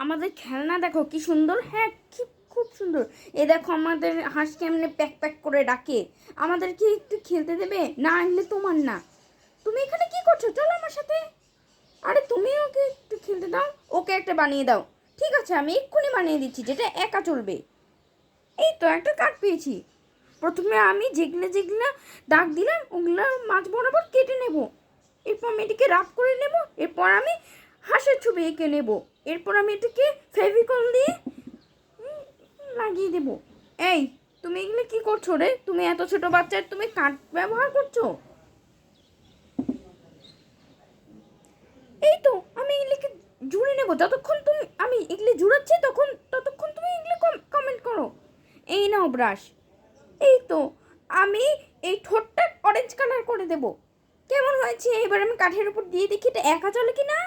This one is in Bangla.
আমাদের খেলনা দেখো কি সুন্দর। হ্যাঁ, কি খুব সুন্দর। এ দেখো আমাদের হাঁস কেমনে প্যাক প্যাক করে ডাকে। আমাদেরকে একটু খেলতে দেবে না? এলে তোমার না। তুমি এখানে কি করছো? চলো আমার সাথে। আরে তুমি ওকে একটু খেলতে দাও, ওকে একটা বানিয়ে দাও। ঠিক আছে, আমি এক্ষুনি বানিয়ে দিচ্ছি, যেটা একা চলবে। এই তো একটা কাঠ পেয়েছি। প্রথমে আমি যেগুলো যেগুলো দাগ দিলাম ওগুলো মাছ বরাবর কেটে নেব। এরপর আমি এটিকে রাফ করে নেব। এরপর আমি হাঁসের ছবি এঁকে নেব। এরপর আমি এটাকে ফেভিকল দিয়ে লাগিয়ে দেব। এই, তুমি এগুলো কি করছো রে? তুমি এত ছোট বাচ্চার তুমি কাঠ ব্যবহার করছো? এই তো আমি এগুলিকে জুড়ে নেব। যতক্ষণ তুমি আমি এগুলি জুড়াচ্ছি ততক্ষণ তুমি এগুলো কমেন্ট করো। এই নাও ব্রাশ। এই তো আমি এই ঠোঁটটা অরেঞ্জ কালার করে দেব। কেমন হয়েছে? এবার আমি কাঠের উপর দিয়ে দেখি এটা একা চলে কি না।